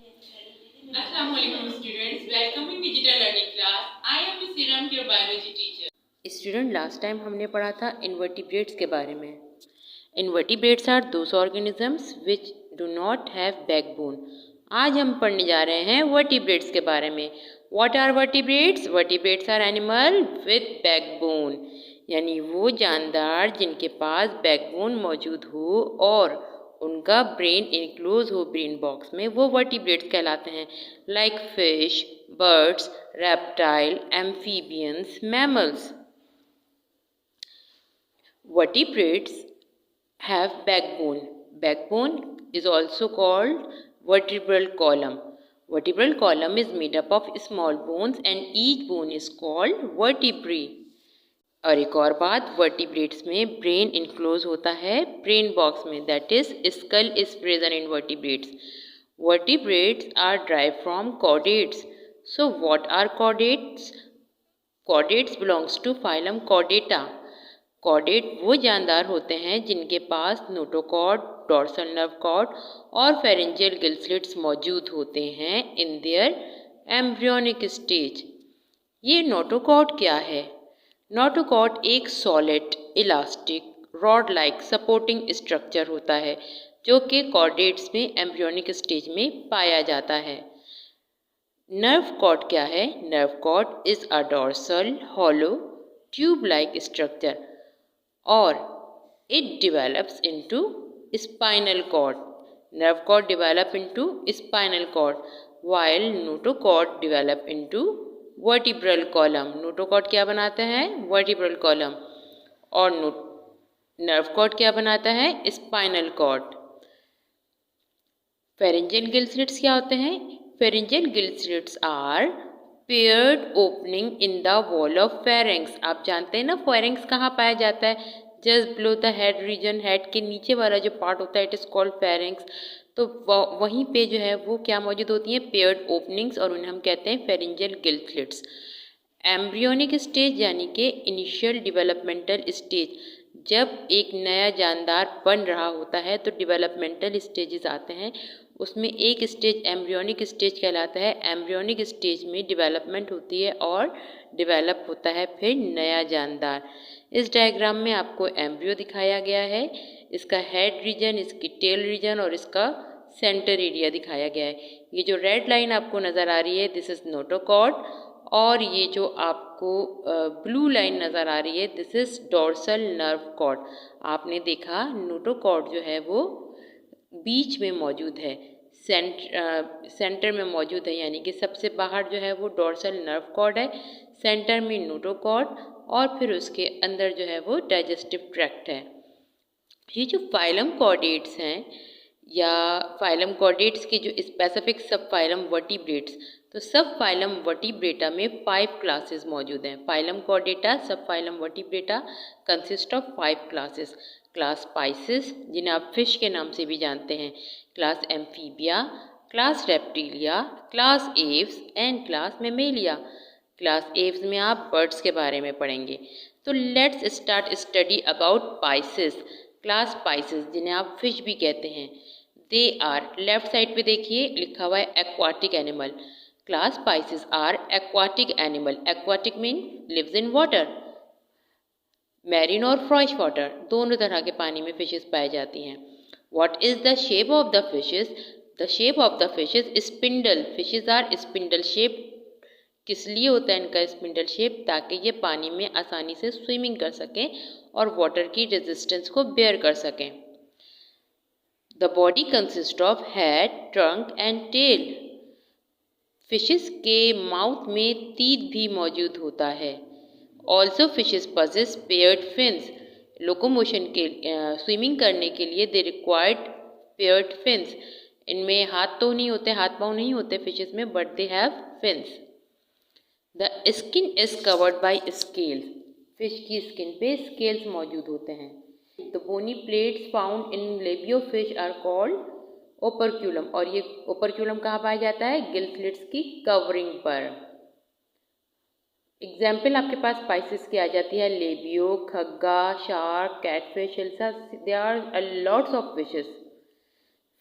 Assalamualaikum students, welcome in digital learning class. I am Ms. Iram, your biology teacher. Student, last time हमने पढ़ा था invertebrates के बारे में। Invertebrates are those organisms which do not have backbone. आज हम पढ़ने जा रहे हैं वर्टिब्रेट्स के बारे में। What are vertebrates? Vertebrates are animal with backbone, यानी वो जानदार जिनके पास बैकबोन मौजूद हो और उनका ब्रेन इनक्लोज हो ब्रेन बॉक्स में, वो वर्टिब्रेट्स कहलाते हैं। Like fish, birds, reptile, amphibians, mammals. Vertebrates have backbone. Backbone is also called vertebral column. Vertebral column is made up of small bones and each bone is called vertebrae. और एक और बात, vertebrates में brain enclose होता है brain box में, that is skull is present in vertebrates. Vertebrates are derived from chordates. So what are chordates? Chordates belongs to phylum Chordata. Chordate वो जानदार होते हैं जिनके पास नोटोकॉर्ड, डोर्सल नर्व कॉर्ड और फेरेंजियल गिल स्लिट्स मौजूद होते हैं इन देयर एम्ब्रियोनिक स्टेज। ये नोटोकॉर्ड क्या है? नोटोकॉर्ड एक solid, elastic, rod like supporting structure होता है जो कि कॉर्डेट्स में एम्ब्रियोनिक स्टेज में पाया जाता है। नर्व कॉर्ड क्या है? Nerve cord is a dorsal hollow tube like structure or it develops into spinal cord. Nerve cord develop into spinal cord while notochord develop into vertebral column. Notochord क्या बनाता है? vertebral column. और nerve cord क्या बनाता है? spinal cord. pharyngeal gill slits क्या होते हैं? pharyngeal gill slits are paired opening in the wall of pharynx. आप जानते हैं ना फेरेंक्स कहाँ पाया जाता है? Just below the head region, head के नीचे वाला जो पार्ट होता है इट इज कॉल्ड फेरेंक्स। तो वहीं पे जो है वो क्या मौजूद होती हैं? पेयर्ड ओपनिंग्स, और उन्हें हम कहते हैं pharyngeal gill slits. Embryonic stage यानी कि इनिशियल डेवलपमेंटल स्टेज, जब एक नया जानदार बन रहा होता है तो डेवलपमेंटल स्टेजेस आते हैं, उसमें एक स्टेज एम्ब्रियोनिक स्टेज कहलाता है। एम्ब्रियोनिक स्टेज में डेवलपमेंट होती है और डेवलप होता है फिर नया जानदार। इस डायग्राम में आपको एम्ब्रियो दिखाया गया है, इसका हेड रीजन, इसकी टेल रीजन और इसका सेंटर एरिया दिखाया गया है। ये जो रेड लाइन आपको नज़र आ रही है दिस इज नोटोकॉर्ड, और ये जो आपको ब्लू लाइन नज़र आ रही है this is dorsal nerve cord. आपने देखा नोटोकॉर्ड जो है वो बीच में मौजूद है, सेंटर में मौजूद है, यानी कि सबसे बाहर जो है वो डोर्सल नर्व कॉर्ड है, सेंटर में नोटोकॉर्ड और फिर उसके अंदर जो है वो डाइजेस्टिव ट्रैक्ट है। ये जो फाइलम कॉर्डेट्स हैं या फाइलम कॉर्डेट्स के जो स्पेसिफिक सब फाइलम वर्टिब्रेट्स, तो सब फाइलम वर्टिब्रेटा में 5 क्लासेस मौजूद हैं। Phylum Chordata sub phylum Vertebrata consist of 5 classes. Class Pisces जिन्हें आप फिश के नाम से भी जानते हैं, class Amphibia, class Reptilia, class Aves and class Mammalia. Class Aves में आप बर्ड्स के बारे में पढ़ेंगे। तो let's start study about Pisces. Class Pisces जिन्हें आप फिश भी कहते हैं, दे आर, लेफ्ट साइड पे देखिए लिखा हुआ है aquatic animal. Class Pisces are aquatic animal. Aquatic mean lives in water, marine और फ्रेश वाटर, दोनों तरह के पानी में फिशेस पाई जाती हैं। What is the shape of the fishes? The shape of the fishes spindle. Fishes are spindle shape. किस लिए होता है इनका स्पिंडल शेप? ताकि ये पानी में आसानी से स्विमिंग कर सकें और वाटर की रेजिस्टेंस को बेयर कर सकें। The body consist of head, trunk and tail. Fishes के माउथ में तीत भी मौजूद होता है। Also fishes possess paired fins. Locomotion के स्विमिंग करने के लिए दे रिक्वायर्ड पेयर्ड फिन्स। इनमें हाथ तो नहीं होते, हाथ पाँव नहीं होते फिशेस में, but they have fins. The skin is covered by scales. Fish की स्किन पे स्केल्स मौजूद होते हैं। The bony plates found in labeo fish are called operculum, और ये ओपरक्यूलम कहाँ पाया जाता है? गिल स्लिट्स की कवरिंग पर। एग्जाम्पल आपके पास स्पाइसिस की आ जाती है, लेबियो, खग्गा, shark, catfish, hilsa, there are lots of fishes.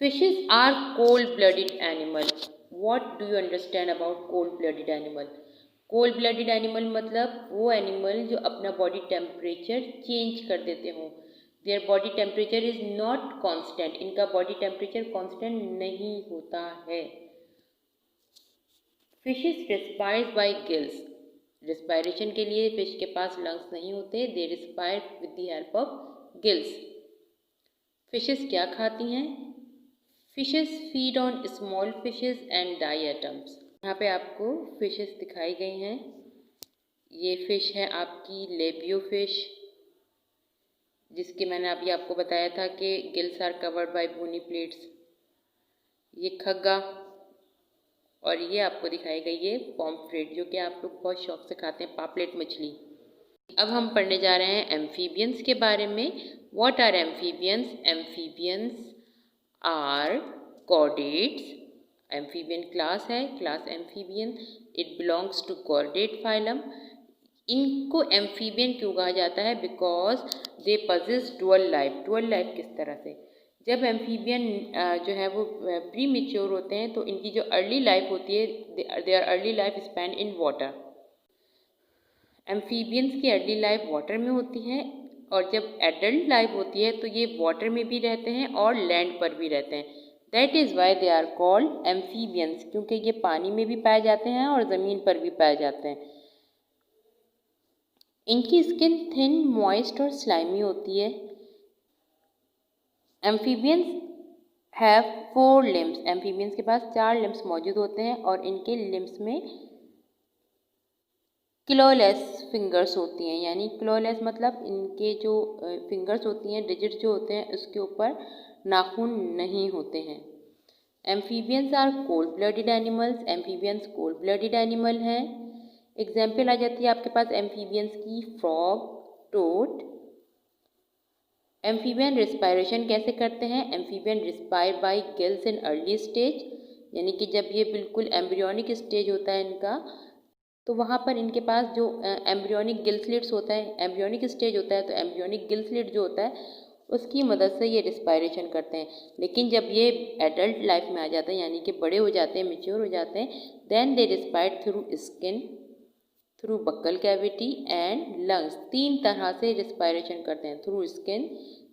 Fishes are cold-blooded animal. What do you understand about cold-blooded animal? Cold-blooded animal मतलब वो एनिमल जो अपना बॉडी टेम्परेचर चेंज कर देते हों. Their body temperature is not constant. इनका body temperature constant नहीं होता है. Fishes respires by gills. Respiration के लिए फिश के पास लंग्स नहीं होते. They respire with the help of gills. Fishes क्या खाती हैं? Fishes feed on small fishes and diatoms. यहाँ पे आपको फिशेस दिखाई गई हैं. ये फिश है आपकी लेबियो फिश, जिसके मैंने अभी आपको बताया था कि gills are covered by bony plates. ये खग्गा, और ये आपको दिखाई गई है पॉम्फ्रेट, जो कि आप लोग बहुत शौक से खाते हैं, पापलेट मछली. अब हम पढ़ने जा रहे हैं एम्फीबियंस के बारे में. What are amphibians? Amphibians are chordates. Amphibian class है, class amphibian. It belongs to chordate phylum. इनको एम्फीबियन क्यों कहा जाता है? Because they possess dual life. Dual life किस तरह से? जब एम्फीबियन जो है वो प्री मेच्योर होते हैं तो इनकी जो अर्ली लाइफ होती है, they are early life spend in water. Amphibians की अर्ली लाइफ वाटर में होती है, और जब एडल्ट लाइफ होती है तो ये वाटर में भी रहते हैं और लैंड पर भी रहते हैं. That is why they are called amphibians, क्योंकि ये पानी में भी पाए जाते हैं और ज़मीन पर भी पाए जाते हैं. इनकी स्किन थिन, मॉइस्ट और स्लाइमी होती है. Amphibians have 4 limbs. एम्फीबियंस के पास 4 लिम्स मौजूद होते हैं, और इनके लिम्स में क्लोलेस फिंगर्स होती हैं. यानी क्लोलेस मतलब इनके जो फिंगर्स होती हैं, डिजिट जो होते हैं, उसके ऊपर नाखून नहीं होते हैं. Amphibians are cold blooded animals. Amphibians cold blooded animal हैं. एग्जाम्पल आ जाती है आपके पास एम्फीबियंस की फ्रॉग, टोड. एम्फीबियन रिस्पायरेशन कैसे करते हैं? Amphibian respire by gills in early stage. यानी कि जब ये बिल्कुल एम्ब्रियोनिक स्टेज होता है इनका, तो वहाँ पर इनके पास जो एम्ब्रियोनिक गिल स्लिट्स होता है, एम्ब्रियोनिक स्टेज होता है, तो एम्ब्रियोनिक गिल स्लिट जो होता है उसकी मदद से ये रिस्पायरेशन करते हैं. लेकिन जब ये एडल्ट लाइफ में आ जाते हैं, यानी कि बड़े हो जाते हैं, मेच्योर हो जाते हैं, then they respire through skin, through buccal cavity and lungs. 3 तरह से रिस्पायरेशन करते हैं, through skin,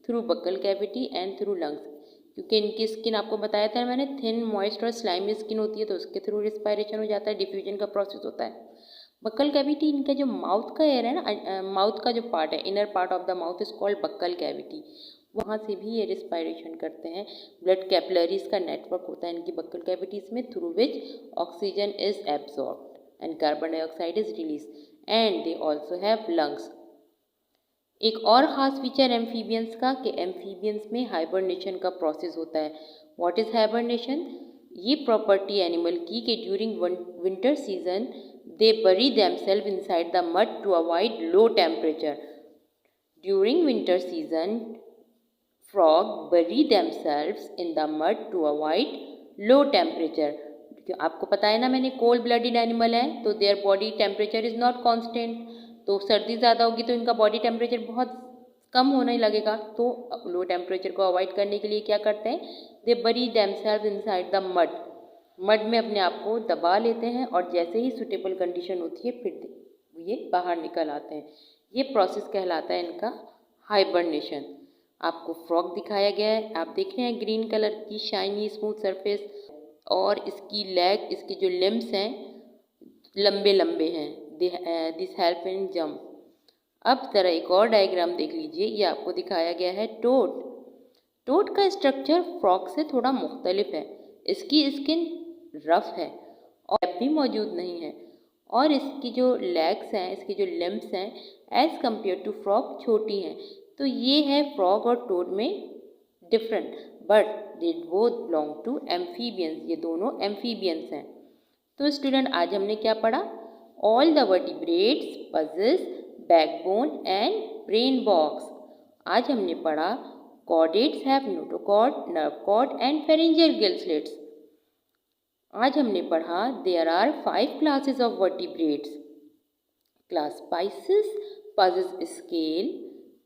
through buccal cavity and through lungs. क्योंकि इनकी स्किन आपको बताया था मैंने, थिन, मॉइस्ट और स्लाइमी स्किन होती है, तो उसके थ्रू रिस्पायरेशन हो जाता है, डिफ्यूजन का प्रोसेस होता है. बक्कल कैविटी, इनका जो माउथ का एयर है ना, माउथ का जो पार्ट है, inner part of the mouth is called buccal cavity. वहाँ से भी ये रिस्पायरेशन करते हैं. ब्लड कैपिलरीज का नेटवर्क होता है इनकी बक्कल कैविटीज़ में, through which oxygen is absorbed and carbon dioxide is release. And they also have lungs. एक और ख़ास फीचर एम्फीबियंस का कि एम्फीबियंस में हाइबरनेशन का प्रोसेस होता है. What is hibernation? ये प्रॉपर्टी एनिमल की कि during winter season they bury themselves inside the mud to avoid low temperature. During winter season, frog bury themselves in the mud to avoid low temperature. आपको पता है ना, मैंने cold blooded animal है, तो there body temperature is not constant. तो सर्दी ज़्यादा होगी तो इनका बॉडी टेम्परेचर बहुत कम होने लगेगा. तो लो टेम्परेचर को अवॉइड करने के लिए क्या करते हैं? दे बरी themselves inside the mud. Mud में अपने आप को दबा लेते हैं, और जैसे ही सूटेबल कंडीशन होती है फिर ये बाहर निकल आते हैं. ये प्रोसेस कहलाता है इनका हाइबरनेशन. आपको फ्रॉग दिखाया गया है, आप देख रहे हैं ग्रीन कलर की शाइनी स्मूथ सरफेस, और इसकी लेग, इसके जो लिम्स हैं लंबे लंबे हैं. This help in jump. अब ज़रा एक और डायग्राम देख लीजिए. ये आपको दिखाया गया है टोड. टोड का स्ट्रक्चर फ्रॉग से थोड़ा मुख्तलिफ है. इसकी स्किन रफ है और भी मौजूद नहीं है, और इसकी जो लेग्स हैं, इसकी जो लिम्स हैं, एज़ कम्पेयर टू फ्रॉग छोटी हैं. तो ये है फ्रॉग और टोड में different, but they both belong to amphibians. ये दोनों एम्फीबियंस हैं. तो स्टूडेंट, आज हमने क्या पढ़ा? All the vertebrates possess backbone and brain box. आज हमने पढ़ा chordates have notochord, nerve cord and pharyngeal gill slits. आज हमने पढ़ा there are 5 classes of vertebrates. Class Pisces, possess scale,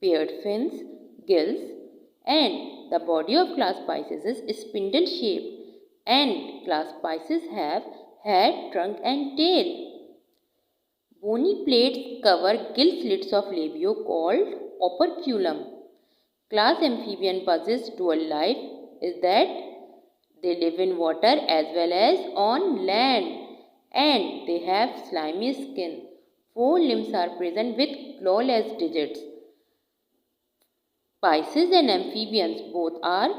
paired fins, gills, and the body of class Pisces is spindle shaped and class Pisces have head, trunk and tail. Bony plates cover gill slits of labio called operculum. Class amphibian possess dual life is that they live in water as well as on land and they have slimy skin. 4 limbs are present with clawless digits. Pisces and amphibians both are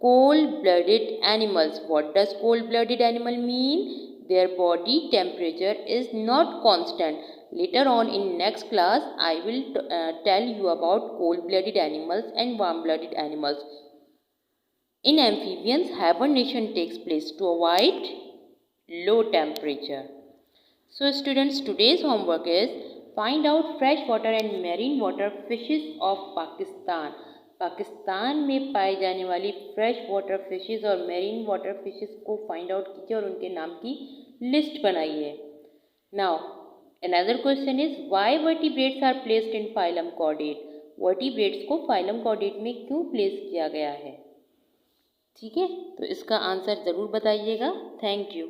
cold-blooded animals. What does cold-blooded animal mean? Their body temperature is not constant. Later on in next class, I will tell you about cold-blooded animals and warm-blooded animals. In amphibians, hibernation takes place to avoid low temperature. So students, today's homework is find out freshwater and marine water fishes of Pakistan. Pakistan में पाई जाने वाली fresh water fishes और marine water fishes को find out कीजिए और उनके नाम की लिस्ट बनाइए. Now another question is why vertebrates are placed in phylum chordate. Vertebrates को फाइलम कॉर्डेट में क्यों प्लेस किया गया है? ठीक है, तो इसका आंसर ज़रूर बताइएगा. Thank you.